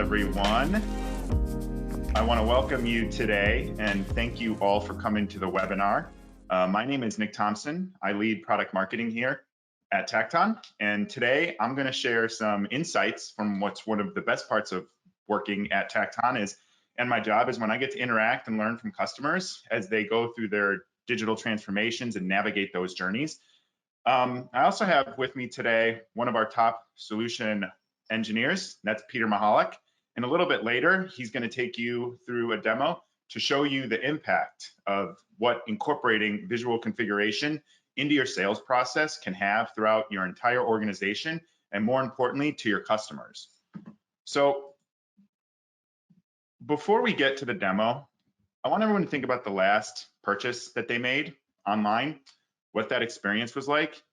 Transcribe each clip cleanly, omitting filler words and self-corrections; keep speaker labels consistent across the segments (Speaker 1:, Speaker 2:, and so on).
Speaker 1: everyone. I want to welcome you today and thank you all for coming to the webinar. My name is Nick Thompson. I lead product marketing here at Tacton, and today I'm going to share some insights from what's one of the best parts of working at Tacton and my job is when I get to interact and learn from customers as they go through their digital transformations and navigate those journeys. I also have with me today one of our top solution engineers, that's Peter Michalik. And a little bit later, he's going to take you through a demo to show you the impact of what incorporating visual configuration into your sales process can have throughout your entire organization, and more importantly, to your customers. So before we get to the demo, I want everyone to think about the last purchase that they made online, what that experience was like.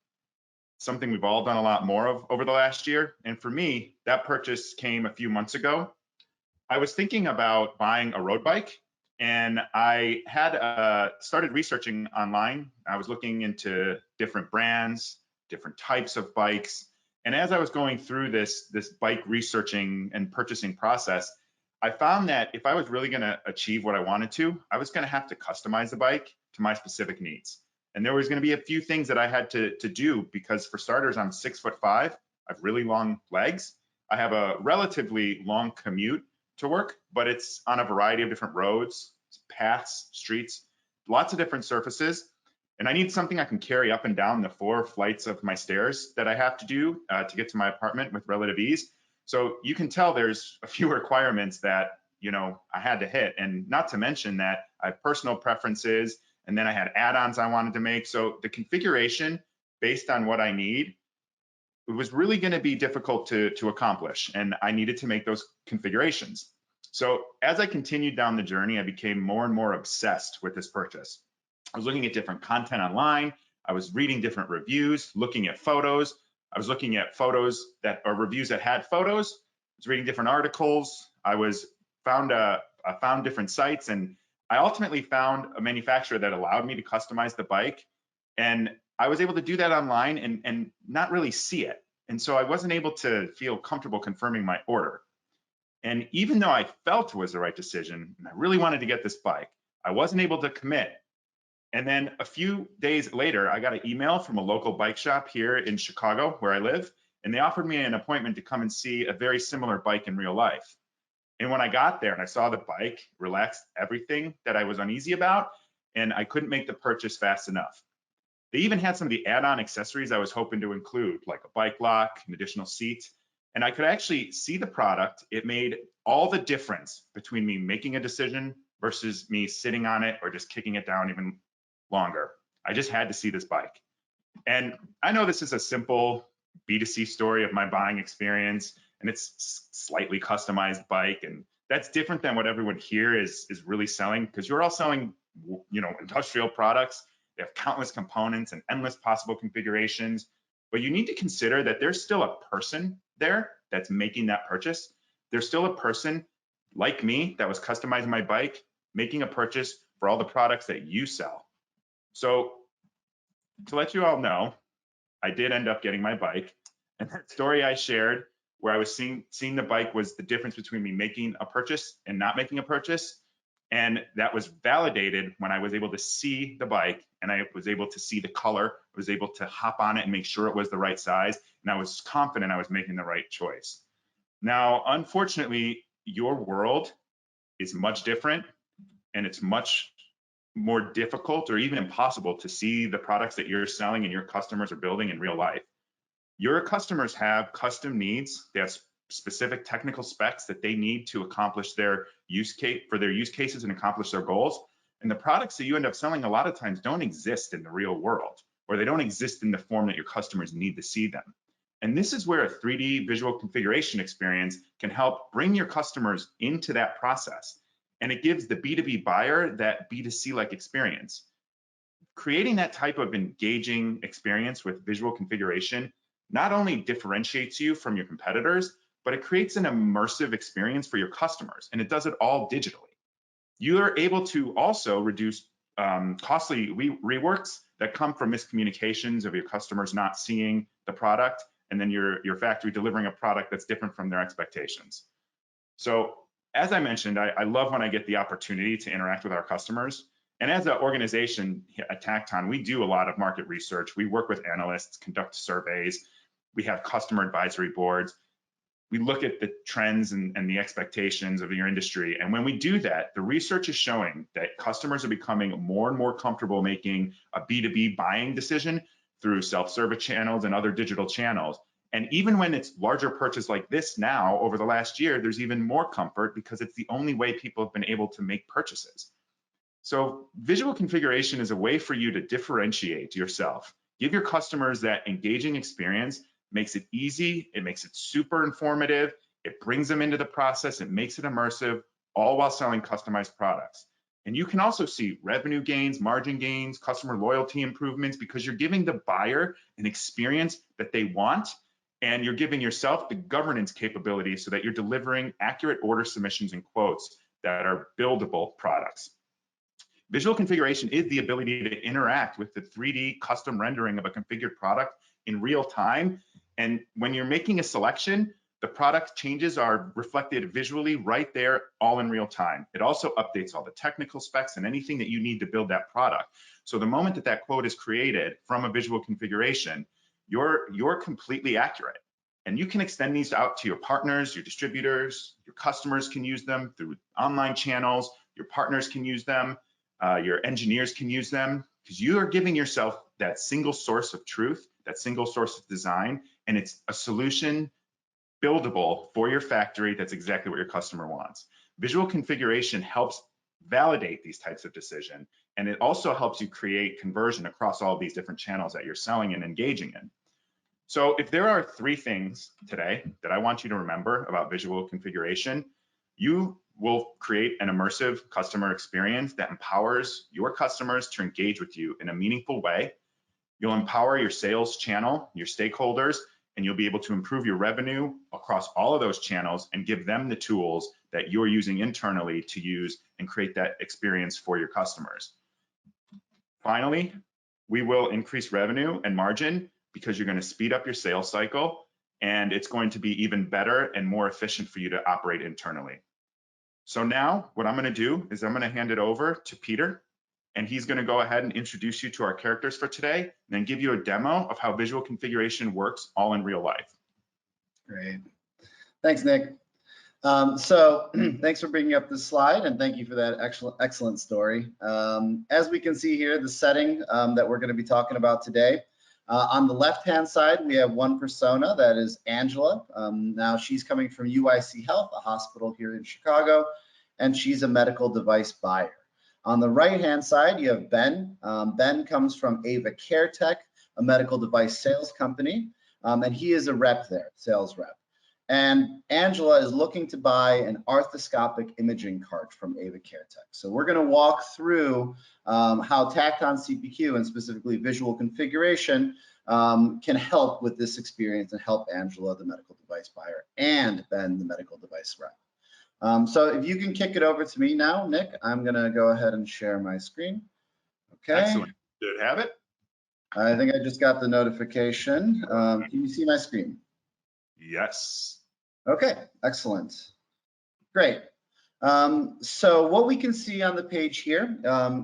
Speaker 1: Something we've all done a lot more of over the last year. And for me, that purchase came a few months ago. I was thinking about buying a road bike, and I had started researching online. I was looking into different brands, different types of bikes. And as I was going through this bike researching and purchasing process, I found that if I was really going to achieve what I wanted to, I was going to have to customize the bike to my specific needs. And there was going to be a few things that I had to do because, for starters, I'm 6'5". I have really long legs. I have a relatively long commute to work, but it's on a variety of different roads, paths, streets, lots of different surfaces. And I need something I can carry up and down the 4 flights of my stairs that I have to do to get to my apartment with relative ease. So you can tell there's a few requirements that, I had to hit, and not to mention that I have personal preferences. And then I had add-ons I wanted to make. So the configuration based on what I need, it was really going to be difficult to accomplish. And I needed to make those configurations. So as I continued down the journey, I became more and more obsessed with this purchase. I was looking at different content online. I was reading different reviews, looking at photos. I was looking at photos that are reviews that had photos. I was reading different articles. I found different sites, and I ultimately found a manufacturer that allowed me to customize the bike, and I was able to do that online and not really see it. And so I wasn't able to feel comfortable confirming my order. And even though I felt it was the right decision, and I really wanted to get this bike, I wasn't able to commit. And then a few days later, I got an email from a local bike shop here in Chicago, where I live, and they offered me an appointment to come and see a very similar bike in real life. And when I got there and I saw the bike, relaxed everything that I was uneasy about, and I couldn't make the purchase fast enough. They even had some of the add-on accessories I was hoping to include, like a bike lock, an additional seat, and I could actually see the product. It made all the difference between me making a decision versus me sitting on it or just kicking it down even longer. I just had to see this bike. And I know this is a simple B2C story of my buying experience, and it's slightly customized bike, and that's different than what everyone here is really selling, because you're all selling, industrial products. They have countless components and endless possible configurations, but you need to consider that there's still a person there that's making that purchase. There's still a person like me that was customizing my bike, making a purchase for all the products that you sell. So to let you all know, I did end up getting my bike, and that story I shared where I was seeing the bike was the difference between me making a purchase and not making a purchase. And that was validated when I was able to see the bike and I was able to see the color. I was able to hop on it and make sure it was the right size. And I was confident I was making the right choice. Now, unfortunately, your world is much different, and it's much more difficult or even impossible to see the products that you're selling and your customers are building in real life. Your customers have custom needs. They have specific technical specs that they need to accomplish their use cases and accomplish their goals. And the products that you end up selling a lot of times don't exist in the real world, or they don't exist in the form that your customers need to see them. And this is where a 3D visual configuration experience can help bring your customers into that process. And it gives the B2B buyer that B2C-like experience. Creating that type of engaging experience with visual configuration not only differentiates you from your competitors, but it creates an immersive experience for your customers, and it does it all digitally. You are able to also reduce costly reworks that come from miscommunications of your customers not seeing the product, and then your factory delivering a product that's different from their expectations. So as I mentioned, I love when I get the opportunity to interact with our customers. And as an organization at Tacton, we do a lot of market research. We work with analysts, conduct surveys. We have customer advisory boards. We look at the trends and the expectations of your industry. And when we do that, the research is showing that customers are becoming more and more comfortable making a B2B buying decision through self-service channels and other digital channels. And even when it's larger purchase like this now, over the last year, there's even more comfort because it's the only way people have been able to make purchases. So visual configuration is a way for you to differentiate yourself, give your customers that engaging experience, makes it easy, it makes it super informative, it brings them into the process, it makes it immersive, all while selling customized products. And you can also see revenue gains, margin gains, customer loyalty improvements, because you're giving the buyer an experience that they want, and you're giving yourself the governance capability so that you're delivering accurate order submissions and quotes that are buildable products. Visual configuration is the ability to interact with the 3D custom rendering of a configured product in real time. And when you're making a selection, the product changes are reflected visually right there, all in real time. It also updates all the technical specs and anything that you need to build that product. So the moment that that quote is created from a visual configuration, you're completely accurate. And you can extend these out to your partners, your distributors, your customers can use them through online channels, your partners can use them, your engineers can use them, because you are giving yourself that single source of truth, that single source of design, and it's a solution buildable for your factory that's exactly what your customer wants. Visual configuration helps validate these types of decisions, and it also helps you create conversion across all of these different channels that you're selling and engaging in. So if there are 3 things today that I want you to remember about visual configuration, you will create an immersive customer experience that empowers your customers to engage with you in a meaningful way. You'll empower your sales channel, your stakeholders, and you'll be able to improve your revenue across all of those channels and give them the tools that you're using internally to use and create that experience for your customers. Finally, we will increase revenue and margin because you're going to speed up your sales cycle, and it's going to be even better and more efficient for you to operate internally. So now what I'm going to do is I'm going to hand it over to Peter, and he's going to go ahead and introduce you to our characters for today, and then give you a demo of how visual configuration works all in real life.
Speaker 2: Great. Thanks, Nick. So thanks for bringing up this slide, and thank you for that excellent story. As we can see here, the setting that we're going to be talking about today, on the left-hand side, we have one persona, that is Angela. Now she's coming from UIC Health, a hospital here in Chicago, and she's a medical device buyer. On the right-hand side, you have Ben. Ben comes from Ava CareTech, a medical device sales company, and he is a rep there, sales rep. And Angela is looking to buy an arthroscopic imaging cart from Ava CareTech. So we're going to walk through how Tacton CPQ, and specifically visual configuration, can help with this experience and help Angela, the medical device buyer, and Ben, the medical device rep. So if you can kick it over to me now, Nick, I'm going to go ahead and share my screen. Okay.
Speaker 1: Excellent. Did it have it?
Speaker 2: I think I just got the notification. Can you see my screen?
Speaker 1: Yes.
Speaker 2: Okay, excellent. Great. So what we can see on the page here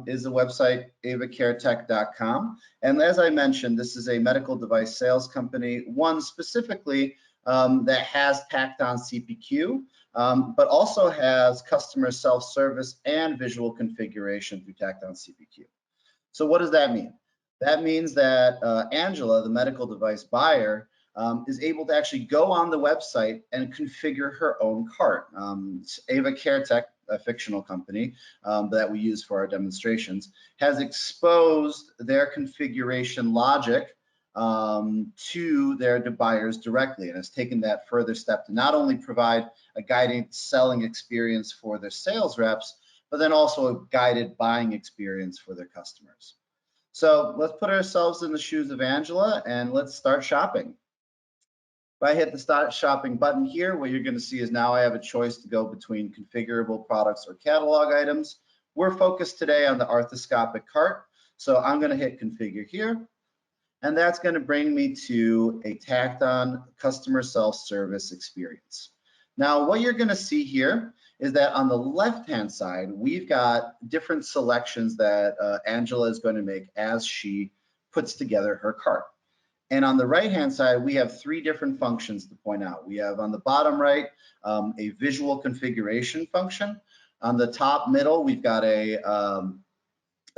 Speaker 2: is the website avacaretech.com. And as I mentioned, this is a medical device sales company, one specifically that has Tacton CPQ, but also has customer self-service and visual configuration through Tacton CPQ. So what does that mean? That means that Angela, the medical device buyer, is able to actually go on the website and configure her own cart. Ava CareTech, a fictional company that we use for our demonstrations, has exposed their configuration logic to their buyers directly, and has taken that further step to not only provide a guided selling experience for their sales reps, but then also a guided buying experience for their customers. So let's put ourselves in the shoes of Angela and let's start shopping. If I hit the start shopping button here, what you're going to see is now I have a choice to go between configurable products or catalog items. We're focused today on the arthroscopic cart, so I'm going to hit configure here, and that's going to bring me to a Tacton customer self-service experience. Now, what you're going to see here is that on the left-hand side, we've got different selections that Angela is going to make as she puts together her cart. And on the right-hand side, we have three different functions to point out. We have on the bottom right, a visual configuration function. On the top middle, we've got a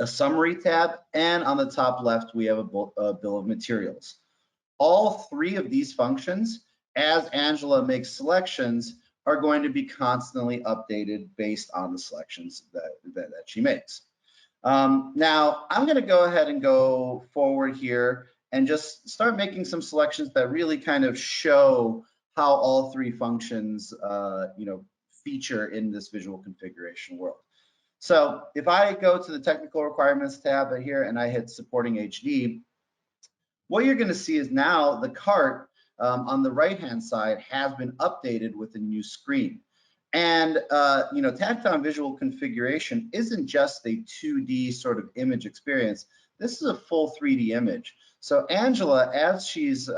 Speaker 2: summary tab, and on the top left, we have a bill of materials. All three of these functions, as Angela makes selections, are going to be constantly updated based on the selections that she makes. Now, I'm going to go ahead and go forward here and just start making some selections that really kind of show how all three functions feature in this visual configuration world. So if I go to the technical requirements tab here and I hit supporting HD, what you're going to see is now the cart on the right-hand side has been updated with a new screen. And Tactile visual configuration isn't just a 2D sort of image experience. This is a full 3D image. So Angela, as she's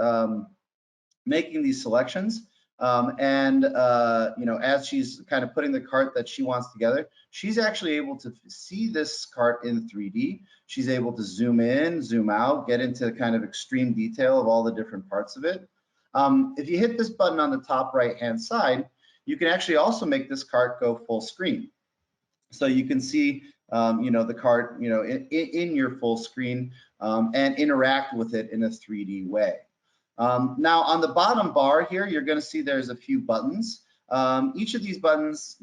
Speaker 2: making these selections, as she's kind of putting the cart that she wants together, she's actually able to see this cart in 3D. She's able to zoom in, zoom out, get into kind of extreme detail of all the different parts of it. If you hit this button on the top right-hand side, you can actually also make this cart go full screen. So you can see, the cart, in your full screen and interact with it in a 3D way. Now on the bottom bar here, you're going to see there's a few buttons. Each of these buttons,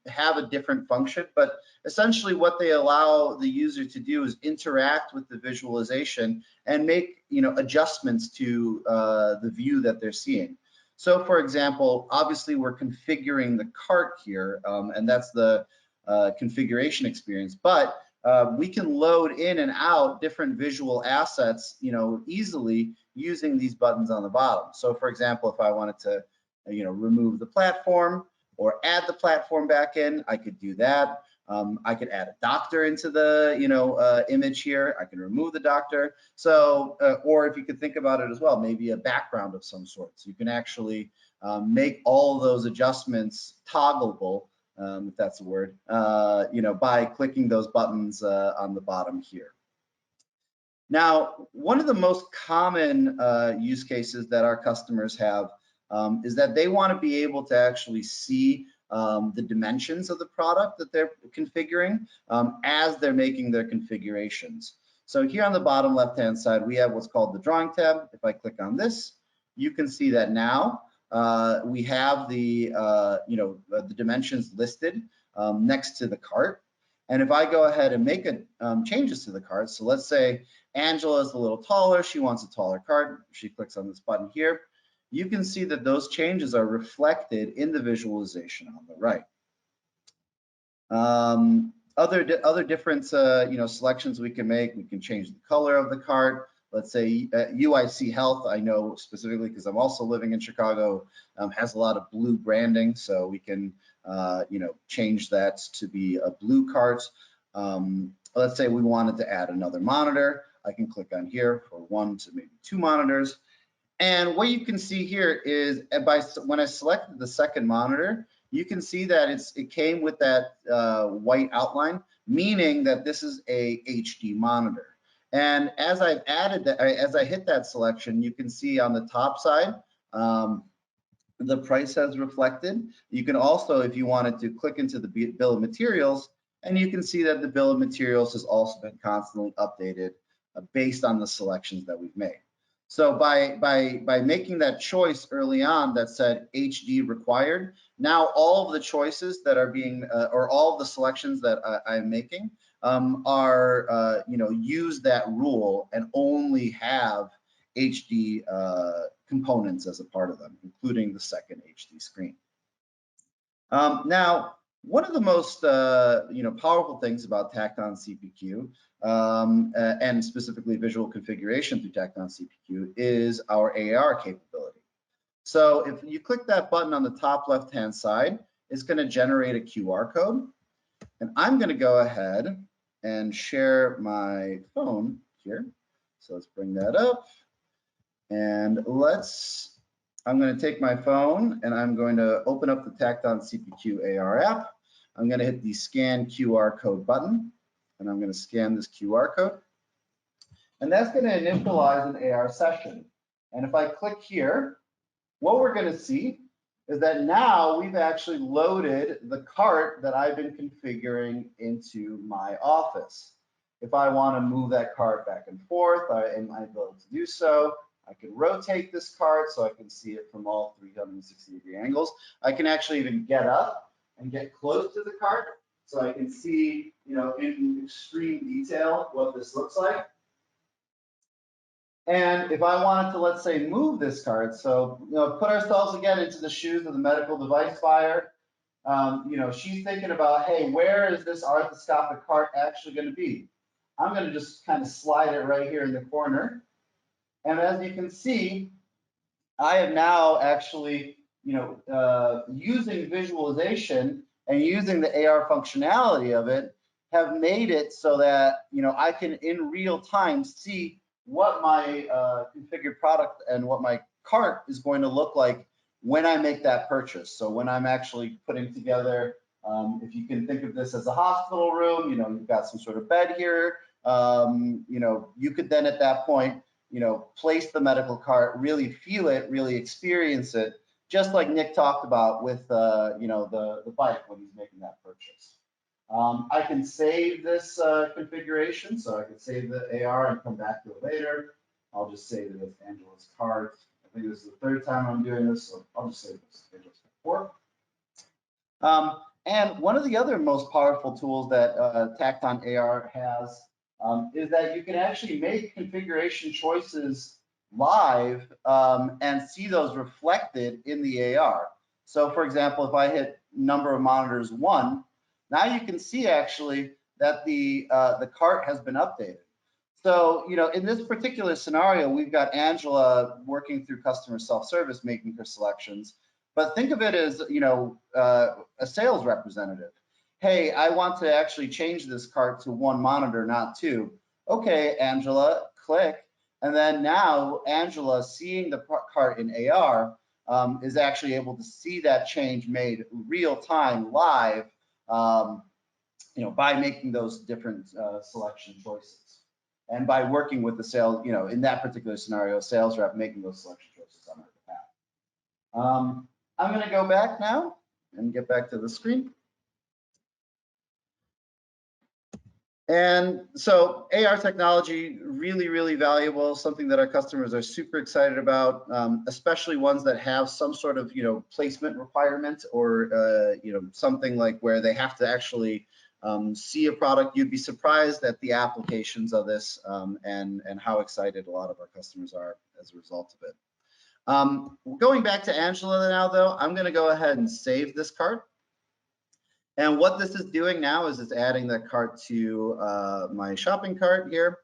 Speaker 2: have a different function, but essentially what they allow the user to do is interact with the visualization and make, adjustments to the view that they're seeing. So for example, obviously we're configuring the cart here, and that's the configuration experience, but we can load in and out different visual assets, easily using these buttons on the bottom. So for example, if I wanted to, remove the platform or add the platform back in, I could do that. I could add a doctor into the, image here. I can remove the doctor. So, or if you could think about it as well, maybe a background of some sort. So you can actually make all of those adjustments toggleable, if that's a word, by clicking those buttons on the bottom here. Now, one of the most common use cases that our customers have is that they want to be able to actually see the dimensions of the product that they're configuring as they're making their configurations. So here on the bottom left-hand side, we have what's called the drawing tab. If I click on this, you can see that now we have the dimensions listed next to the cart. And if I go ahead and make changes to the cart, so let's say Angela is a little taller, she wants a taller cart, she clicks on this button here, you can see that those changes are reflected in the visualization on the right. Other different selections we can make. We can change the color of the cart. Let's say UIC Health, I know specifically because I'm also living in Chicago, has a lot of blue branding, so we can change that to be a blue cart. Let's say we wanted to add another monitor. I can click on here for 1 to maybe 2 monitors. And what you can see here is when I selected the second monitor, you can see that it came with that white outline, meaning that this is a HD monitor. And as I've added that, as I hit that selection, you can see on the top side, the price has reflected. You can also, if you wanted to, click into the bill of materials, and you can see that the bill of materials has also been constantly updated based on the selections that we've made. So by making that choice early on that said HD required, now all of the choices that are being, or all of the selections that I'm making are, use that rule and only have HD components as a part of them, including the second HD screen. Now, one of the most powerful things about Tacton CPQ, and specifically visual configuration through Tacton CPQ, is our AR capability. So if you click that button on the top left-hand side, it's going to generate a QR code. And I'm going to go ahead and share my phone here. So let's bring that up. And let's I'm going to take my phone and I'm going to open up the Tacton CPQ AR app. I'm going to hit the scan QR code button and I'm going to scan this QR code. And that's going to initialize an AR session. And if I click here, what we're going to see is that now we've actually loaded the cart that I've been configuring into my office. If I want to move that cart back and forth, I might be able to do so. I can rotate this cart so I can see it from all 360-degree angles. I can actually even get up and get close to the cart so I can see, in extreme detail what this looks like. And if I wanted to, let's say, move this cart, so put ourselves again into the shoes of the medical device buyer. She's thinking about, hey, where is this arthroscopic cart actually going to be? I'm going to just kind of slide it right here in the corner. And as you can see, I am now actually, using visualization and using the AR functionality of it, have made it so that, I can in real time see what my configured product and what my cart is going to look like when I make that purchase. So when I'm actually putting together, if you can think of this as a hospital room, you've got some sort of bed here, you could then at that point, place the medical cart, really feel it, really experience it, just like Nick talked about with, the bike when he's making that purchase. I can save this configuration, so I can save the AR and come back to it later. I'll just save it as Angela's cart. I think this is the third time I'm doing this, so I'll just save this as Angela's cart 4. And one of the other most powerful tools that Tacton AR has is that you can actually make configuration choices live and see those reflected in the AR. So for example, if I hit number of monitors 1, now you can see actually that the cart has been updated. So, in this particular scenario, we've got Angela working through customer self-service, making her selections. But think of it as, a sales representative. Hey, I want to actually change this cart to 1 monitor, not 2. Okay, Angela, click. And then now Angela, seeing the cart in AR, is actually able to see that change made real time, live, by making those different selection choices. And by working with the sales, in that particular scenario, sales rep making those selection choices on our behalf. I'm going to go back now and get back to the screen. And so AR technology, really, really valuable, something that our customers are super excited about, especially ones that have some sort of, placement requirement or, something like where they have to actually see a product. You'd be surprised at the applications of this and how excited a lot of our customers are as a result of it. Going back to Angela now, though, I'm going to go ahead and save this cart. And what this is doing now is it's adding that cart to my shopping cart here.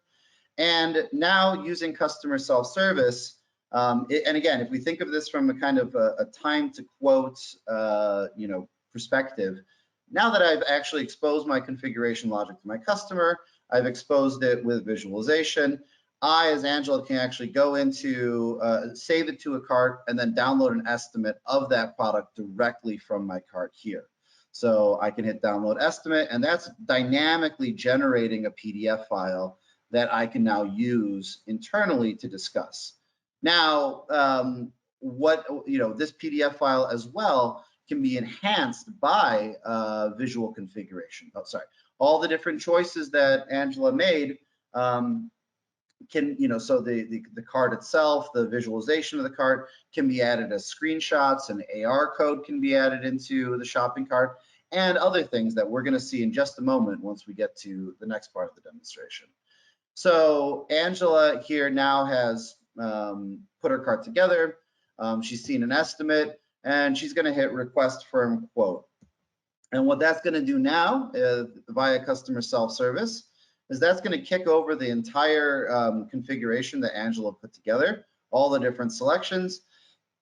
Speaker 2: And now using customer self-service, and again, if we think of this from a kind of a time to quote, perspective, now that I've actually exposed my configuration logic to my customer, I've exposed it with visualization, I, as Angela, can actually go into, save it to a cart and then download an estimate of that product directly from my cart here. So I can hit download estimate, and that's dynamically generating a PDF file that I can now use internally to discuss. Now, this PDF file as well can be enhanced by visual configuration. Oh, sorry, all the different choices that Angela made so the cart itself, the visualization of the cart can be added as screenshots, and AR code can be added into the shopping cart, and other things that we're going to see in just a moment once we get to the next part of the demonstration. So Angela here now has put her cart together. She's seen an estimate, and she's going to hit request firm quote. And what that's going to do now via customer self-service is that's going to kick over the entire configuration that Angela put together, all the different selections,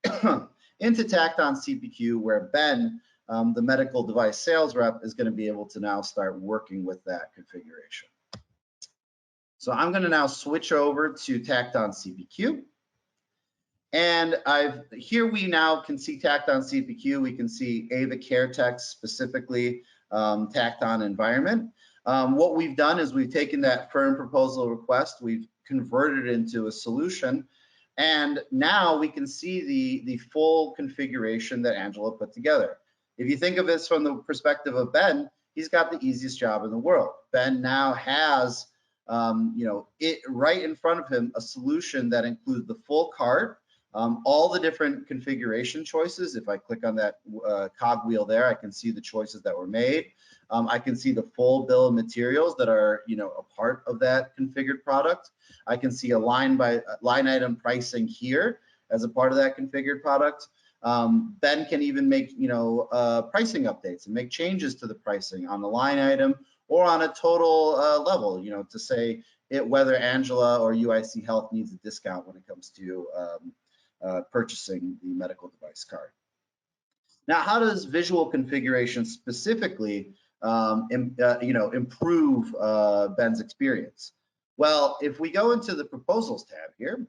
Speaker 2: into Tacton CPQ, where Ben, the medical device sales rep, is going to be able to now start working with that configuration. So I'm going to now switch over to Tacton CPQ. And here we now can see Tacton CPQ. We can see Ava Care Text, specifically Tacton environment. What we've done is we've taken that firm proposal request, we've converted it into a solution, and now we can see the full configuration that Angela put together. If you think of this from the perspective of Ben, he's got the easiest job in the world. Ben now has, it right in front of him, a solution that includes the full cart, all the different configuration choices. If I click on that cogwheel there, I can see the choices that were made. I can see the full bill of materials that are, a part of that configured product. I can see a line item pricing here as a part of that configured product. Ben can even make, pricing updates and make changes to the pricing on the line item or on a total level, to say whether Angela or UIC Health needs a discount when it comes to purchasing the medical device card. Now, how does visual configuration specifically, improve Ben's experience? Well, if we go into the proposals tab here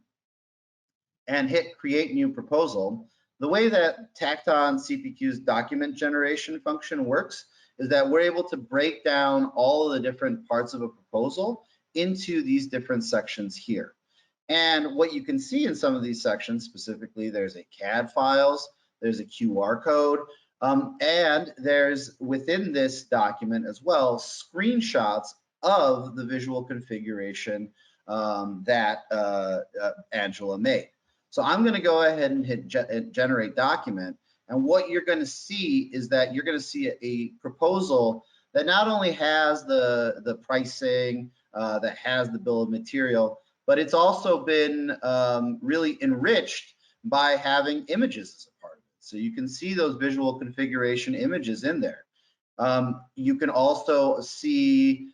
Speaker 2: and hit create new proposal, the way that Tacton CPQ's document generation function works is that we're able to break down all of the different parts of a proposal into these different sections here. And what you can see in some of these sections, specifically, there's a CAD files, there's a QR code, and there's within this document as well, screenshots of the visual configuration that Angela made. So I'm going to go ahead and hit generate document. And what you're going to see is that you're going to see a proposal that not only has the pricing, that has the bill of material, but it's also been really enriched by having images as a part of it. So you can see those visual configuration images in there. You can also see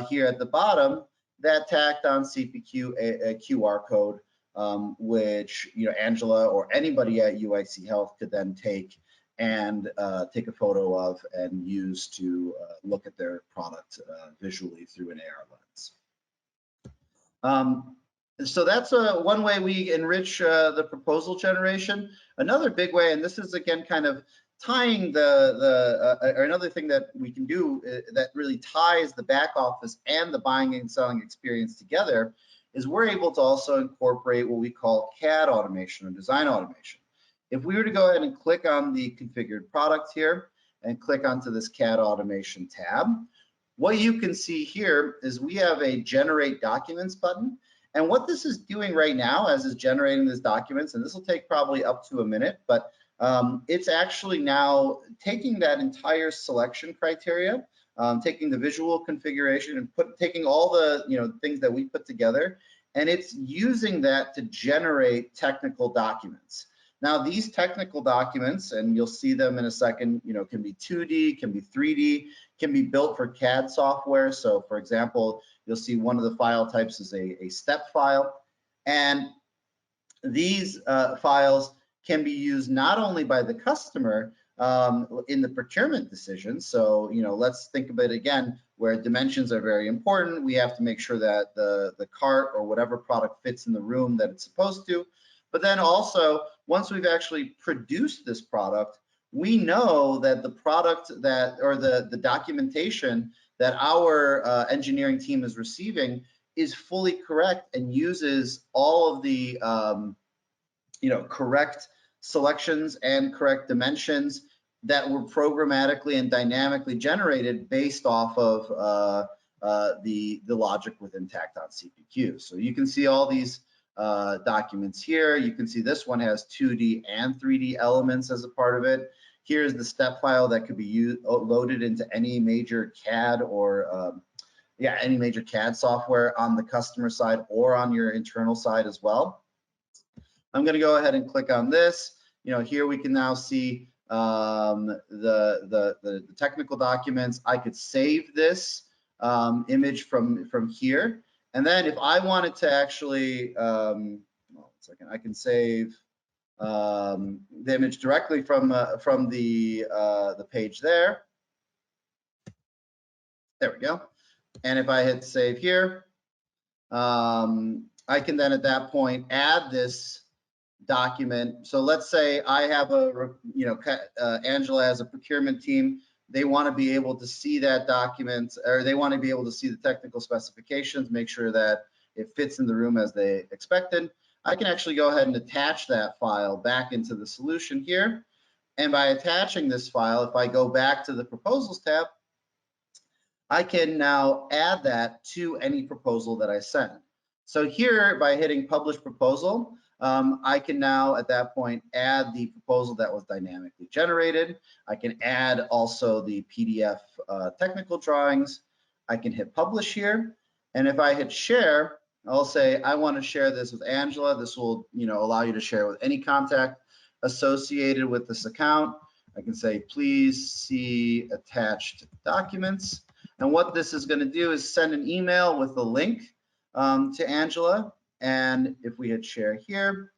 Speaker 2: here at the bottom that Tacton CPQ a QR code, which Angela or anybody at UIC Health could then take and take a photo of and use to look at their product visually through an AR lens. So that's one way we enrich the proposal generation. Another big way, and this is again kind of tying or another thing that we can do that really ties the back office and the buying and selling experience together, is we're able to also incorporate what we call CAD automation or design automation. If we were to go ahead and click on the configured product here and click onto this CAD automation tab, what you can see here is we have a generate documents button. And what this is doing right now as is generating these documents, and this will take probably up to a minute, but it's actually now taking that entire selection criteria, taking the visual configuration and taking all the things that we put together, and it's using that to generate technical documents. Now, these technical documents, and you'll see them in a second, can be 2D, can be 3D, can be built for CAD software. So for example, you'll see one of the file types is a step file. And these files can be used not only by the customer in the procurement decision. So, let's think of it again, where dimensions are very important. We have to make sure that the cart or whatever product fits in the room that it's supposed to. But then also, once we've actually produced this product, we know that the product or the documentation that our engineering team is receiving is fully correct and uses all of the correct selections and correct dimensions that were programmatically and dynamically generated based off of the logic within Tacton CPQ. So you can see all these documents here. You can see this one has 2D and 3D elements as a part of it. Here's the step file that could be loaded into any major CAD or any major CAD software on the customer side or on your internal side as well. I'm going to go ahead and click on this. Here we can now see the technical documents. I could save this image from here, and then if I wanted to actually, one second, I can save the image directly from the page there. There we go. And if I hit save here, I can then at that point add this document. So let's say I have Angela has a procurement team. They want to be able to see that document, or they want to be able to see the technical specifications, make sure that it fits in the room as they expected. I can actually go ahead and attach that file back into the solution here. And by attaching this file, if I go back to the proposals tab, I can now add that to any proposal that I send. So here, by hitting publish proposal, I can now at that point add the proposal that was dynamically generated. I can add also the PDF technical drawings. I can hit publish here. And if I hit share, I'll say I want to share this with Angela. This will allow you to share with any contact associated with this account. I can say, please see attached documents. And what this is going to do is send an email with a link to Angela. And if we hit share here,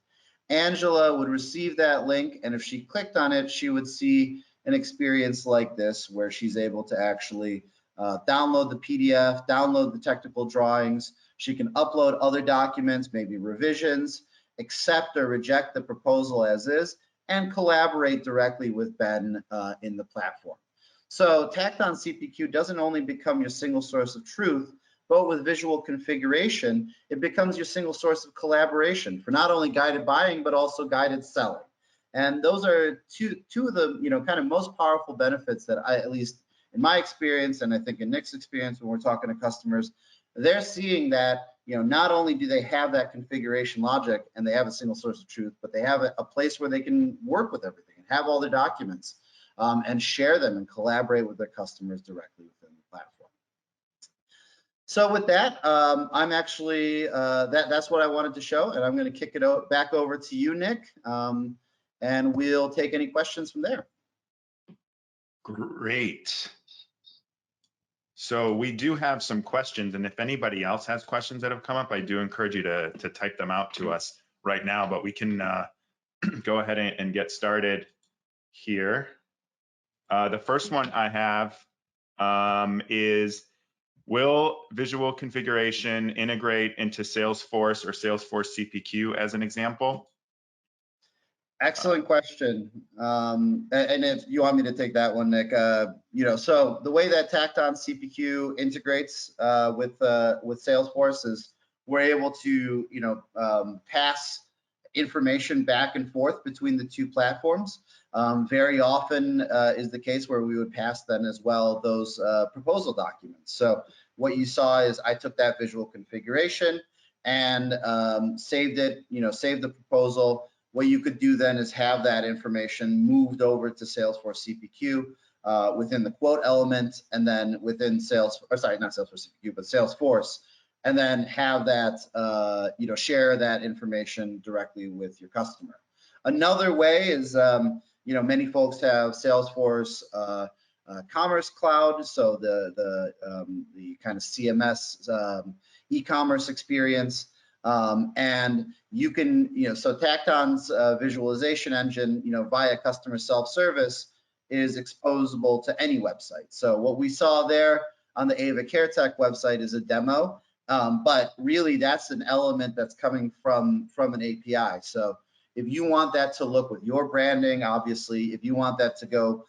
Speaker 2: Angela would receive that link. And if she clicked on it, she would see an experience like this, where she's able to actually download the PDF, download the technical drawings. She can upload other documents, maybe revisions, accept or reject the proposal as is, and collaborate directly with Ben in the platform. So Tacton CPQ doesn't only become your single source of truth, but with visual configuration, it becomes your single source of collaboration for not only guided buying, but also guided selling. And those are two of the kind of most powerful benefits that I, at least in my experience, and I think in Nick's experience when we're talking to customers, they're seeing that not only do they have that configuration logic and they have a single source of truth, but they have a place where they can work with everything and have all their documents and share them and collaborate with their customers directly within the platform. So with that, I'm actually, that's what I wanted to show, and I'm going to kick it back over to you, Nick, and we'll take any questions from there.
Speaker 1: Great. So we do have some questions, and if anybody else has questions that have come up, I do encourage you to type them out to us right now, but we can go ahead and get started here. The first one I have is, will visual configuration integrate into Salesforce or Salesforce CPQ as an example?
Speaker 2: Excellent question. And if you want me to take that one, Nick, so the way that Tacton CPQ integrates with Salesforce is we're able to, pass information back and forth between the two platforms. Very often is the case where we would pass then as well those proposal documents. So what you saw is I took that visual configuration and saved it, saved the proposal. What you could do then is have that information moved over to Salesforce CPQ within the quote element, and then within not Salesforce CPQ, but Salesforce, and then have that, share that information directly with your customer. Another way is, many folks have Salesforce Commerce Cloud, so the kind of CMS e-commerce experience. And you can, so Tacton's visualization engine, via customer self-service is exposable to any website. So what we saw there on the Ava CareTech website is a demo, but really that's an element that's coming from an API. So if you want that to look with your branding, obviously, if you want that to go,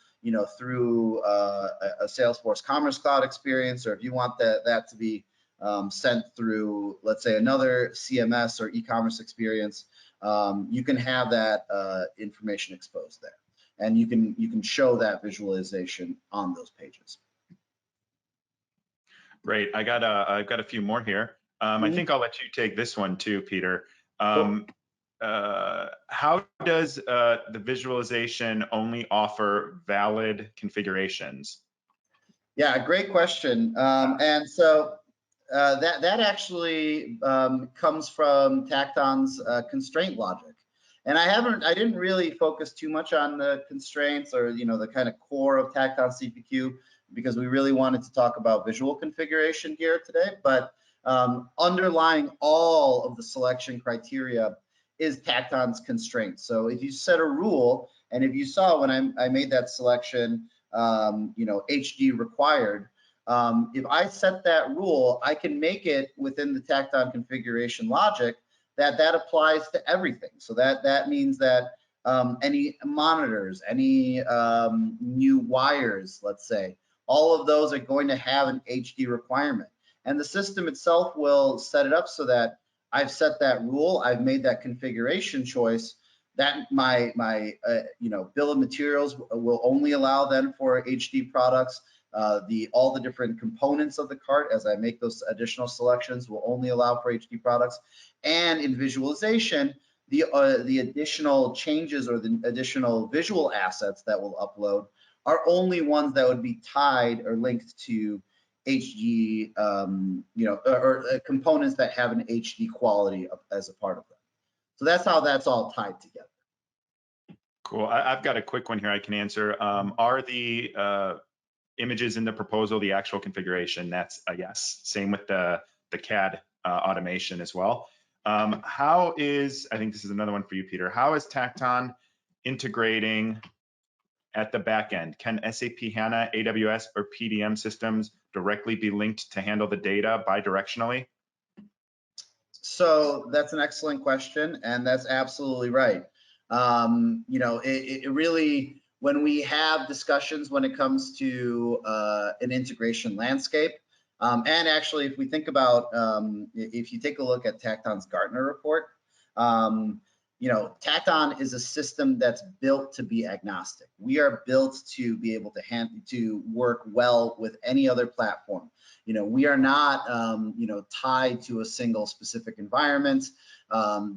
Speaker 2: through a Salesforce Commerce Cloud experience, or if you want that to be sent through, let's say, another CMS or e-commerce experience, you can have that information exposed there, and you can show that visualization on those pages.
Speaker 1: Great. I've got a few more here. I think I'll let you take this one too, Peter.
Speaker 2: Cool.
Speaker 1: How does the visualization only offer valid configurations?
Speaker 2: Yeah, great question. And so that actually comes from Tacton's constraint logic. And I didn't really focus too much on the constraints or the kind of core of Tacton CPQ, because we really wanted to talk about visual configuration here today. But underlying all of the selection criteria is Tacton's constraints. So if you set a rule, and if you saw when I made that selection, HD required, if I set that rule, I can make it within the Tacton configuration logic that applies to everything. So that means that any monitors, any new wires, let's say, all of those are going to have an HD requirement. And the system itself will set it up so that I've set that rule, I've made that configuration choice, that my bill of materials will only allow then for HD products. All the different components of the cart, as I make those additional selections, will only allow for HD products. And in visualization, the additional changes or the additional visual assets that will upload are only ones that would be tied or linked to HD, or components that have an HD quality as a part of them. So that's how that's all tied together.
Speaker 1: Cool. I've got a quick one here I can answer. Are the images in the proposal the actual configuration? That's a yes. Same with the CAD automation as well. How is, I think this is another one for you, Peter, how is Tacton integrating at the back end? Can SAP HANA, AWS, or PDM systems directly be linked to handle the data bidirectionally?
Speaker 2: So that's an excellent question, and that's absolutely right. It really, when we have discussions when it comes to an integration landscape, and actually, if we think about, if you take a look at Tacton's Gartner report, Tacton is a system that's built to be agnostic. We are built to be able to work well with any other platform. We are not, tied to a single specific environment.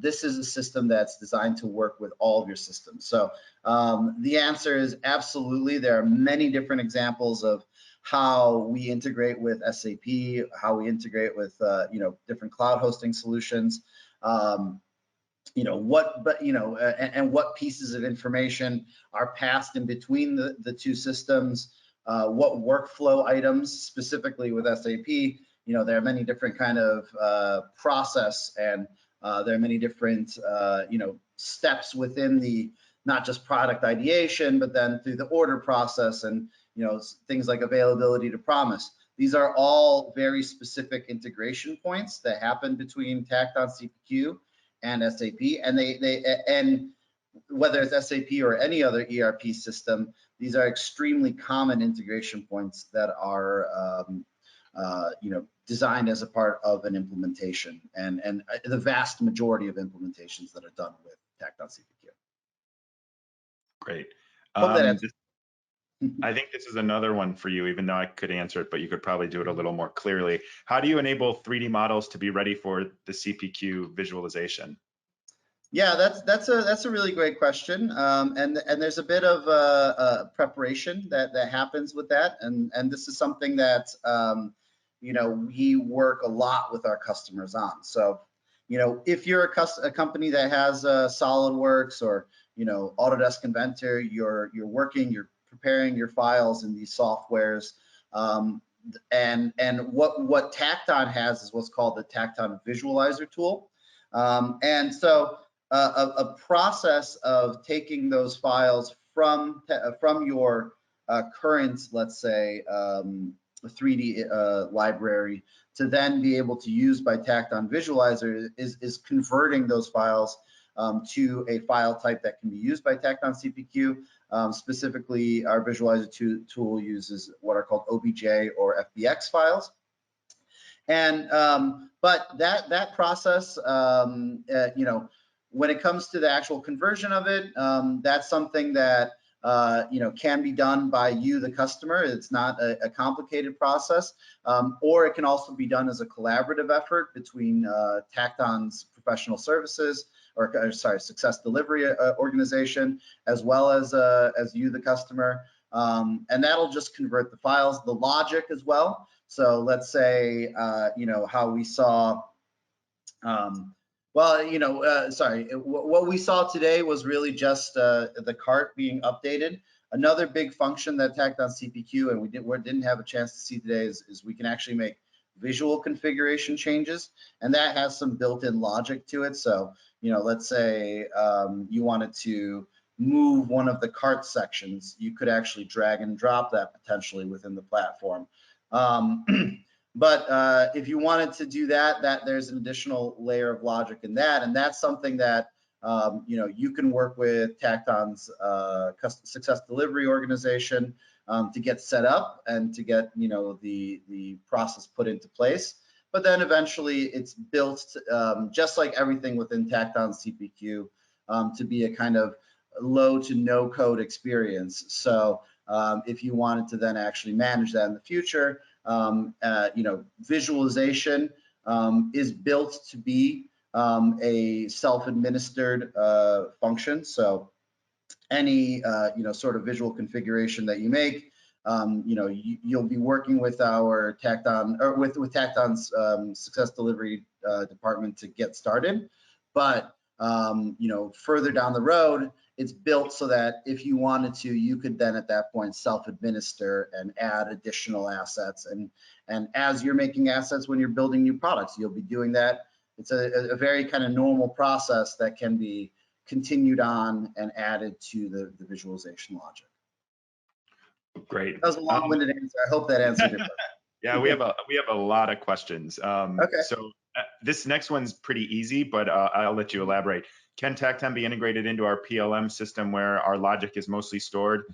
Speaker 2: This is a system that's designed to work with all of your systems. So the answer is absolutely. There are many different examples of how we integrate with SAP, how we integrate with, different cloud hosting solutions. And what pieces of information are passed in between the two systems, what workflow items specifically with SAP. There are many different kind of process, and there are many different steps within the, not just product ideation, but then through the order process and things like availability to promise. These are all very specific integration points that happen between Tacton CPQ and SAP, and and whether it's SAP or any other ERP system, these are extremely common integration points that are designed as a part of an implementation, and the vast majority of implementations that are done with Tacton CPQ.
Speaker 1: Great.
Speaker 2: Hope that answers.
Speaker 1: I think this is another one for you, even though I could answer it, but you could probably do it a little more clearly. How do you enable 3D models to be ready for the CPQ visualization?
Speaker 2: Yeah, that's a really great question, and there's a bit of preparation that happens with that, and this is something that we work a lot with our customers on. So if you're a company that has SolidWorks or Autodesk Inventor, you're preparing your files in these softwares, and what Tacton has is what's called the Tactile Visualizer tool, and so a process of taking those files from your current, let's say, 3D library to then be able to use by Tactile Visualizer is converting those files to a file type that can be used by Tacton CPQ. Specifically, our Visualizer tool uses what are called OBJ or FBX files. And but that process, when it comes to the actual conversion of it, that's something that can be done by you, the customer. It's not a complicated process, or it can also be done as a collaborative effort between Tacton's professional services, or sorry, success delivery organization, as well as you, the customer, and that'll just convert the files, the logic as well. So let's say how we saw. What we saw today was really just the cart being updated. Another big function that Tacton CPQ and we didn't have a chance to see today is we can actually make visual configuration changes, and that has some built-in logic to it. So let's say you wanted to move one of the cart sections, you could actually drag and drop that potentially within the platform. But if you wanted to do that, there's an additional layer of logic in that, and that's something that you can work with Tacton's custom success delivery organization to get set up and to get the process put into place. But then eventually it's built just like everything within Tacton CPQ to be a kind of low to no code experience. So if you wanted to then actually manage that in the future, visualization is built to be a self-administered function. So any sort of visual configuration that you make, you'll be working with our Tacton or with Tacton's success delivery department to get started. But further down the road, it's built so that if you wanted to, you could then at that point self-administer and add additional assets. And as you're making assets when you're building new products, you'll be doing that. It's a very kind of normal process that can be continued on and added to the visualization logic.
Speaker 1: Great.
Speaker 2: That was a long-winded answer. I hope that answered your question.
Speaker 1: Yeah, we have a lot of questions.
Speaker 2: Okay.
Speaker 1: So this next one's pretty easy, but I'll let you elaborate. Can Tacton be integrated into our PLM system where our logic is mostly stored?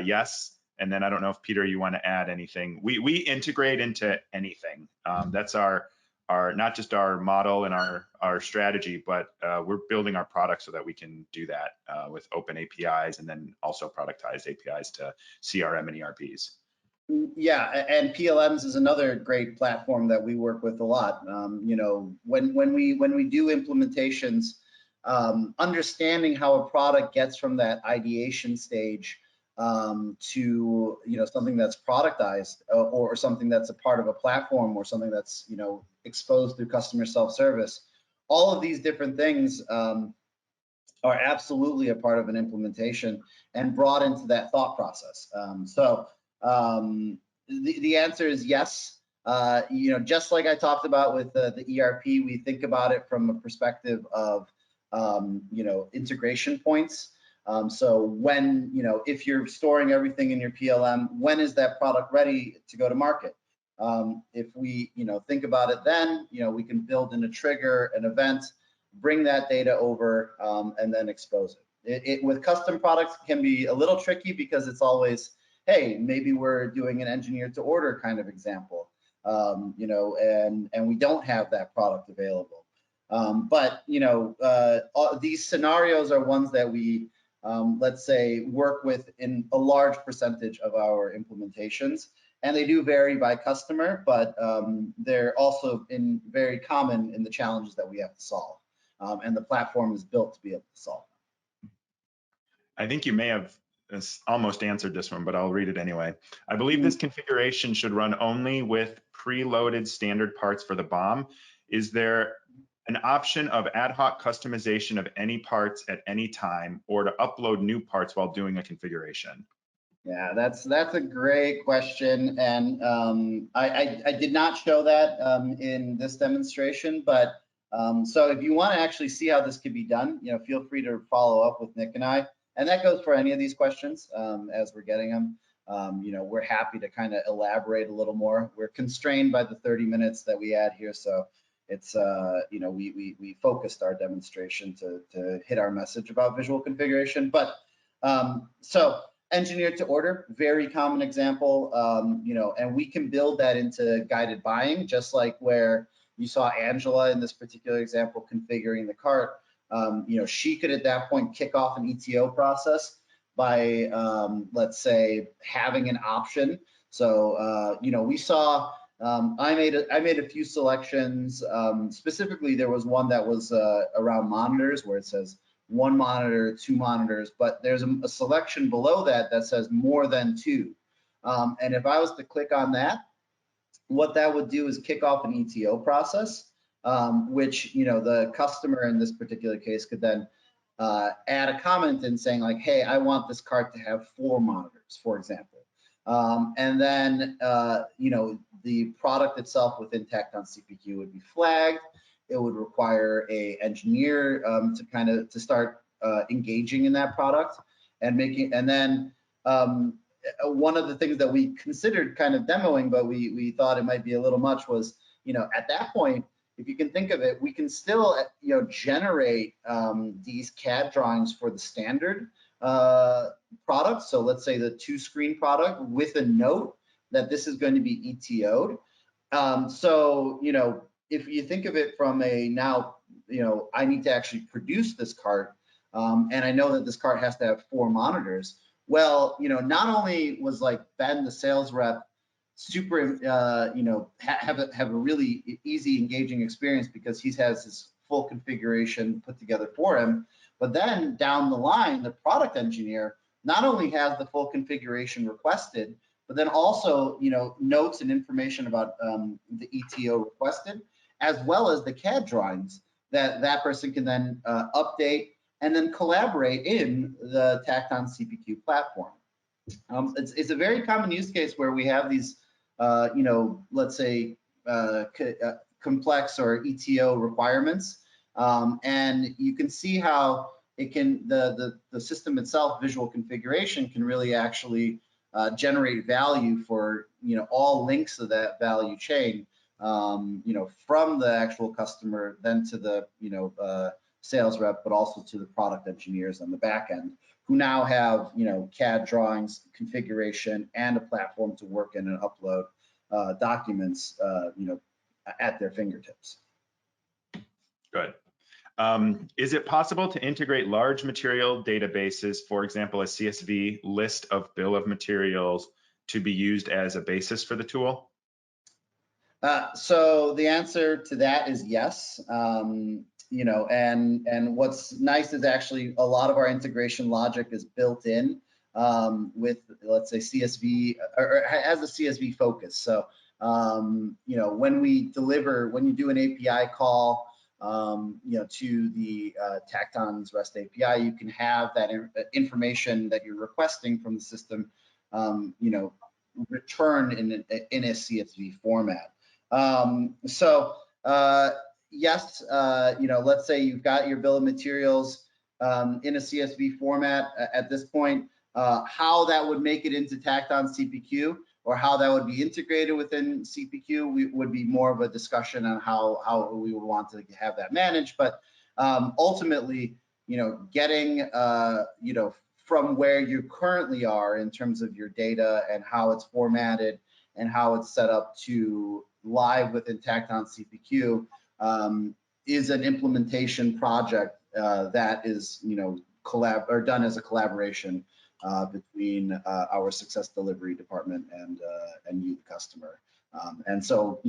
Speaker 1: Yes. And then I don't know if Peter, you want to add anything. We integrate into anything. That's our not just our model and our strategy, but we're building our product so that we can do that with open APIs and then also productized APIs to CRM and ERPs.
Speaker 2: Yeah, and PLMs is another great platform that we work with a lot. When we do implementations, understanding how a product gets from that ideation stage to something that's productized or something that's a part of a platform or something that's exposed through customer self-service, all of these different things are absolutely a part of an implementation and brought into that thought process. The answer is yes. Just like I talked about with the ERP, we think about it from a perspective of integration points. So when if you're storing everything in your PLM, when is that product ready to go to market? If we think about it, then we can build in a trigger, an event, bring that data over, and then expose it. With custom products, it can be a little tricky because it's always, hey, maybe we're doing an engineer to order kind of example, and we don't have that product available. But these scenarios are ones that we let's say work with in a large percentage of our implementations, and they do vary by customer, but they're also very common in the challenges that we have to solve, and the platform is built to be able to solve them.
Speaker 1: I think you may have almost answered this one, but I'll read it anyway. I believe this configuration should run only with preloaded standard parts for the BOM. Is there an option of ad hoc customization of any parts at any time, or to upload new parts while doing a configuration?
Speaker 2: Yeah, that's a great question, and I did not show that in this demonstration, but so if you want to actually see how this could be done, feel free to follow up with Nick and I. And that goes for any of these questions as we're getting them. We're happy to kind of elaborate a little more. We're constrained by the 30 minutes that we had here, so it's we focused our demonstration to hit our message about visual configuration. But so engineer to order, very common example, and we can build that into guided buying, just like where you saw Angela in this particular example configuring the cart. She could at that point kick off an ETO process by, let's say, having an option. So, we saw, I made a few selections. Specifically, there was one that was around monitors where it says 1 monitor, 2 monitors, but there's a selection below that that says more than 2. And if I was to click on that, what that would do is kick off an ETO process. Which the customer in this particular case could then add a comment in saying like, hey, I want this cart to have 4 monitors, for example. And then the product itself within Tacton CPQ would be flagged. It would require a engineer to start engaging in that product and then one of the things that we considered kind of demoing, but we thought it might be a little much was, at that point, if you can think of it, we can still, generate these CAD drawings for the standard product. So let's say the 2-screen product with a note that this is going to be ETO'd. So, if you think of it from a now, I need to actually produce this cart, and I know that this cart has to have 4 monitors. Well, not only was like Ben, the sales rep, super, have a really easy, engaging experience because he has his full configuration put together for him, but then down the line, the product engineer not only has the full configuration requested, but then also, notes and information about the ETO requested, as well as the CAD drawings that person can then update and then collaborate in the Tacton CPQ platform. It's a very common use case where we have these, let's say, complex or ETO requirements, and you can see how it can the system itself, visual configuration, can really actually generate value for all links of that value chain, from the actual customer then to the sales rep, but also to the product engineers on the back end, who now have CAD drawings, configuration, and a platform to work in and upload documents at their fingertips.
Speaker 1: Good. Is it possible to integrate large material databases, for example, a CSV list of bill of materials, to be used as a basis for the tool?
Speaker 2: So the answer to that is yes. And what's nice is actually a lot of our integration logic is built in with, let's say, CSV, or has a CSV focus. So, when you do an API call, to the Tacton's REST API, you can have that information that you're requesting from the system, return in a CSV format. Yes, let's say you've got your bill of materials in a CSV format at this point. How that would make it into Tacton CPQ, or how that would be integrated within CPQ, would be more of a discussion on how we would want to have that managed. But ultimately, getting from where you currently are in terms of your data and how it's formatted and how it's set up to live within Tacton CPQ is an implementation project that is done as a collaboration between our success delivery department and you, the customer. And so,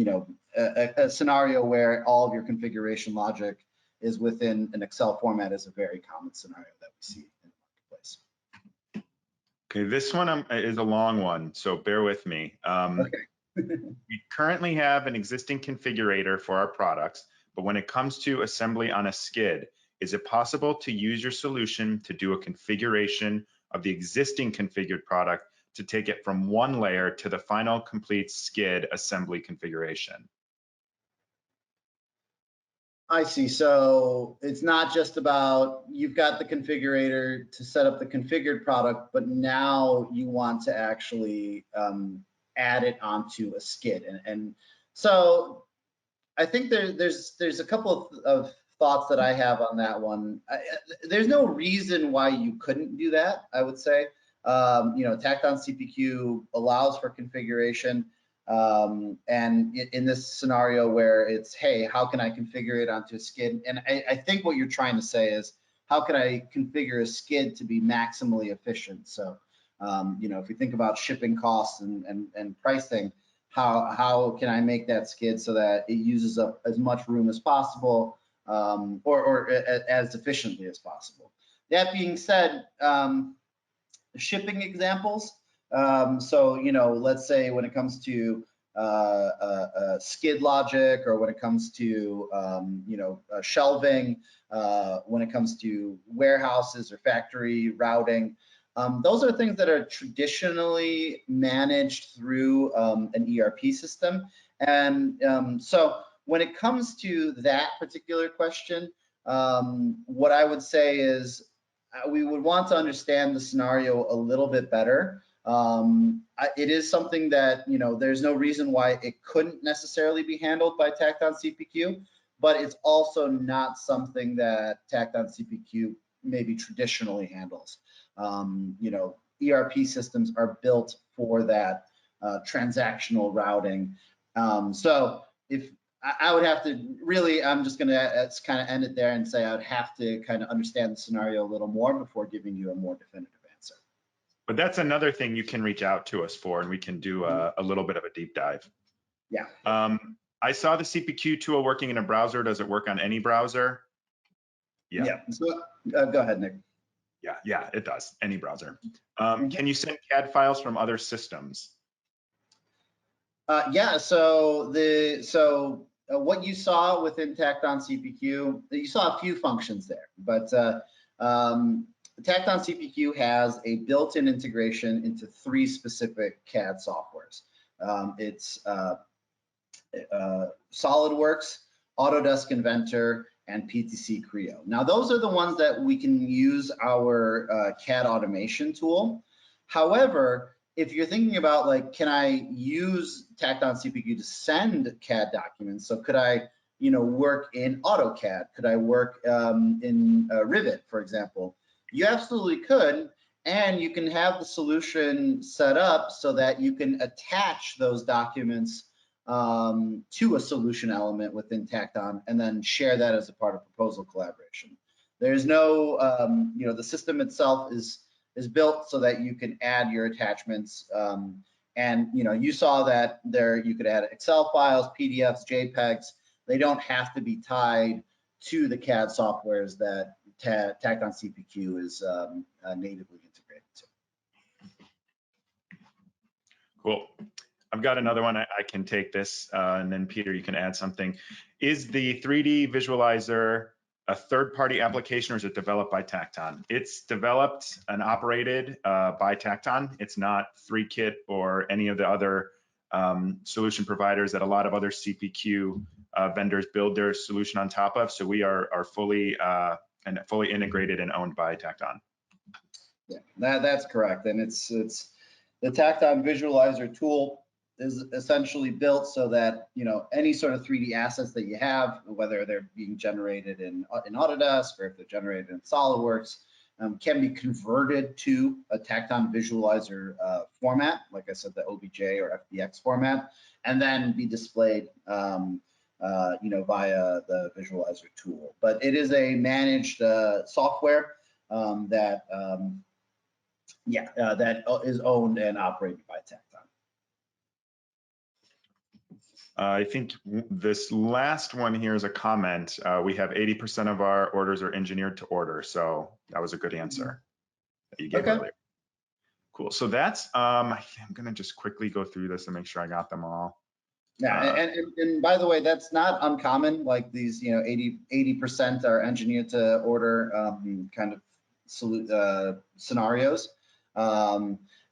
Speaker 2: a scenario where all of your configuration logic is within an Excel format is a very common scenario that we see in the marketplace.
Speaker 1: Okay, this one is a long one, so bear with me.
Speaker 2: Okay.
Speaker 1: We currently have an existing configurator for our products, but when it comes to assembly on a skid, is it possible to use your solution to do a configuration of the existing configured product to take it from one layer to the final complete skid assembly configuration?
Speaker 2: I see. So it's not just about you've got the configurator to set up the configured product, but now you want to actually add it onto a skid. And so I think there's a couple of thoughts that I have on that one. There's no reason why you couldn't do that, I would say. Tacton CPQ allows for configuration. And in this scenario where it's, hey, how can I configure it onto a skid? And I think what you're trying to say is, how can I configure a skid to be maximally efficient? So, if we think about shipping costs and pricing, how can I make that skid so that it uses up as much room as possible, or as efficiently as possible? That being said, shipping examples. So, let's say when it comes to skid logic, or when it comes to, shelving, when it comes to warehouses or factory routing, those are things that are traditionally managed through an ERP system. And so when it comes to that particular question, what I would say is we would want to understand the scenario a little bit better. It is something that, there's no reason why it couldn't necessarily be handled by Tacton CPQ, but it's also not something that Tacton CPQ maybe traditionally handles. ERP systems are built for that transactional routing. So if I would have to really, I'm just going to kind of end it there and say I would have to kind of understand the scenario a little more before giving you a more definitive answer.
Speaker 1: But that's another thing you can reach out to us for, and we can do a little bit of a deep dive.
Speaker 2: Yeah.
Speaker 1: I saw the CPQ tool working in a browser. Does it work on any browser?
Speaker 2: Yeah. So go ahead, Nick.
Speaker 1: Yeah, it does. Any browser. Can you send CAD files from other systems?
Speaker 2: Yeah. So what you saw within Tacton CPQ, you saw a few functions there, but Tacton CPQ has a built-in integration into 3 specific CAD softwares. It's SolidWorks, Autodesk Inventor, and PTC Creo. Now, those are the ones that we can use our CAD automation tool. However, if you're thinking about like, can I use Tacton CPQ to send CAD documents? So could I, work in AutoCAD? Could I work in Rivet, for example? You absolutely could, and you can have the solution set up so that you can attach those documents to a solution element within Tacton and then share that as a part of proposal collaboration. There's no, the system itself is built so that you can add your attachments. And you saw that there you could add Excel files, PDFs, JPEGs. They don't have to be tied to the CAD softwares that Tacton CPQ is natively integrated to.
Speaker 1: Cool. I've got another one. I can take this, and then Peter, you can add something. Is the 3D visualizer a third-party application, or is it developed by Tacton? It's developed and operated by Tacton. It's not 3Kit or any of the other solution providers that a lot of other CPQ vendors build their solution on top of. So we are fully integrated and owned by Tacton.
Speaker 2: Yeah, that's correct, and it's the Tactile Visualizer tool is essentially built so that any sort of 3D assets that you have, whether they're being generated in Autodesk or if they're generated in SolidWorks, can be converted to a Tactile Visualizer format, like I said, the OBJ or FBX format, and then be displayed via the visualizer tool. But it is a managed software that is owned and operated by Tacton.
Speaker 1: I think this last one here is a comment. We have 80% of our orders are engineered to order. So that was a good answer that you gave earlier. Cool. So that's, I'm going to just quickly go through this and make sure I got them all.
Speaker 2: Yeah, and by the way, that's not uncommon. Like these, 80% are engineered to order kind of scenarios.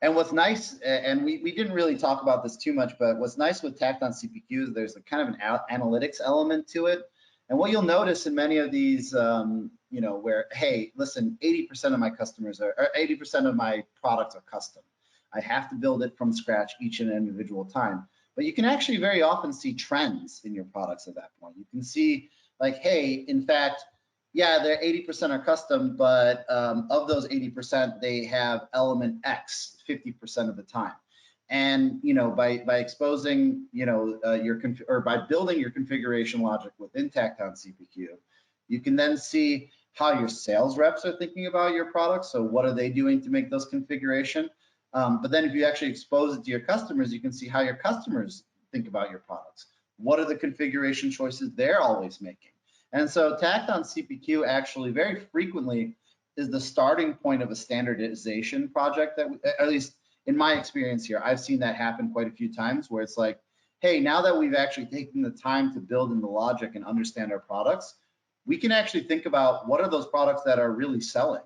Speaker 2: And what's nice, and we didn't really talk about this too much, but what's nice with Tacton CPQ is there's a kind of an analytics element to it. And what you'll notice in many of these, where, hey, listen, 80% of my customers or 80% of my products are custom. I have to build it from scratch each and individual time. But you can actually very often see trends in your products at that point. You can see like, hey, in fact, yeah, they're 80% are custom, but of those 80%, they have element X 50% of the time. And by exposing by building your configuration logic within Tacton CPQ, you can then see how your sales reps are thinking about your products. So what are they doing to make those configuration? But then if you actually expose it to your customers, you can see how your customers think about your products. What are the configuration choices they're always making? And so Tacton CPQ actually very frequently is the starting point of a standardization project that, at least in my experience here, I've seen that happen quite a few times where it's like, hey, now that we've actually taken the time to build in the logic and understand our products, we can actually think about what are those products that are really selling.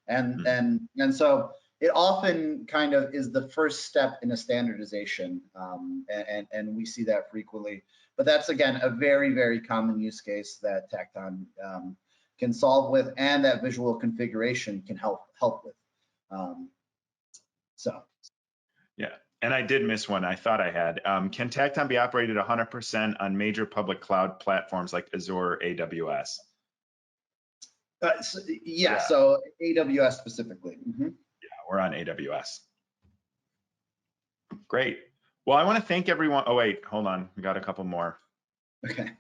Speaker 2: And so it often kind of is the first step in a standardization, and we see that frequently. But that's, again, a very, very common use case that Tacton can solve with, and that visual configuration can help with.
Speaker 1: Yeah, and I did miss one. I thought I had. Can Tacton be operated 100% on major public cloud platforms like Azure or AWS?
Speaker 2: Yeah, so AWS specifically.
Speaker 1: Yeah, we're on AWS. Great. Well, I want to thank everyone. Oh, wait, hold on. We got a couple more.
Speaker 2: Okay.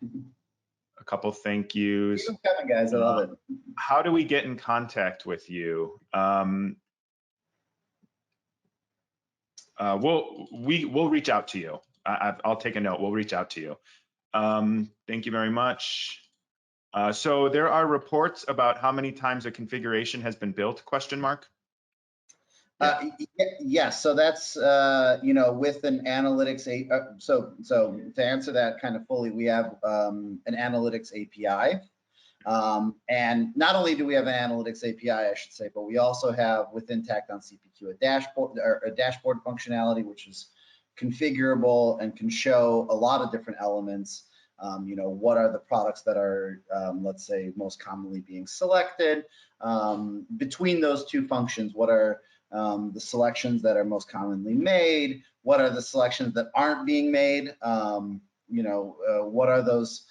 Speaker 1: A couple thank yous.
Speaker 2: Keep coming, guys. I love it.
Speaker 1: How do we get in contact with you? We'll reach out to you. I'll take a note. We'll reach out to you. Thank you very much. So there are reports about how many times a configuration has been built, question mark?
Speaker 2: Yes, so that's with an analytics. So to answer that kind of fully, we have an analytics API, and not only do we have an analytics API, I should say, but we also have within Tacton CPQ a dashboard functionality which is configurable and can show a lot of different elements. What are the products that are, let's say, most commonly being selected? Between those two functions, what are the selections that are most commonly made? What are the selections that aren't being made? What are those?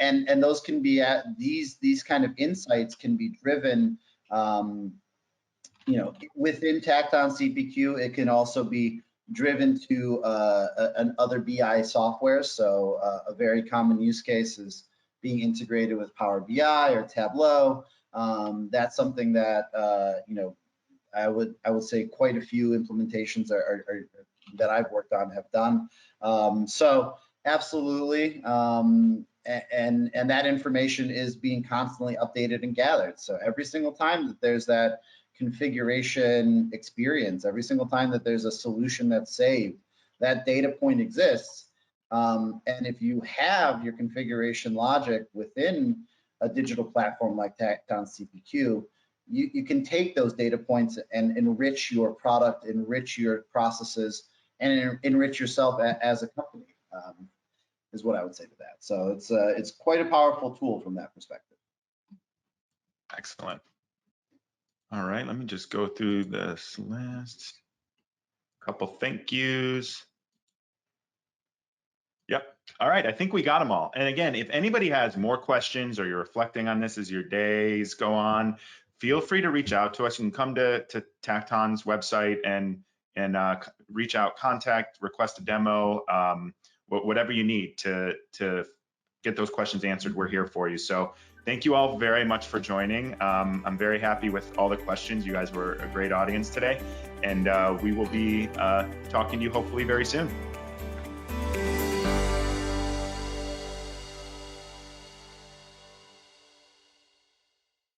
Speaker 2: And those can be at these kind of insights can be driven, within Tacton CPQ. It can also be driven to other BI software. So a very common use case is being integrated with Power BI or Tableau. That's something that I would say quite a few implementations that I've worked on have done. So absolutely, and that information is being constantly updated and gathered. So every single time that there's that configuration experience, every single time that there's a solution that's saved, that data point exists. And if you have your configuration logic within a digital platform like Tacton CPQ, you can take those data points and enrich your product, enrich your processes, and enrich yourself as a company, is what I would say to that. So it's quite a powerful tool from that perspective.
Speaker 1: Excellent. All right, let me just go through this last couple thank yous. Yep. All right, I think we got them all. And again, if anybody has more questions or you're reflecting on this as your days go on, feel free to reach out to us. You can come to Tacton's website and reach out, contact, request a demo, whatever you need to get those questions answered. We're here for you. So thank you all very much for joining. I'm very happy with all the questions. You guys were a great audience today, and we will be talking to you hopefully very soon.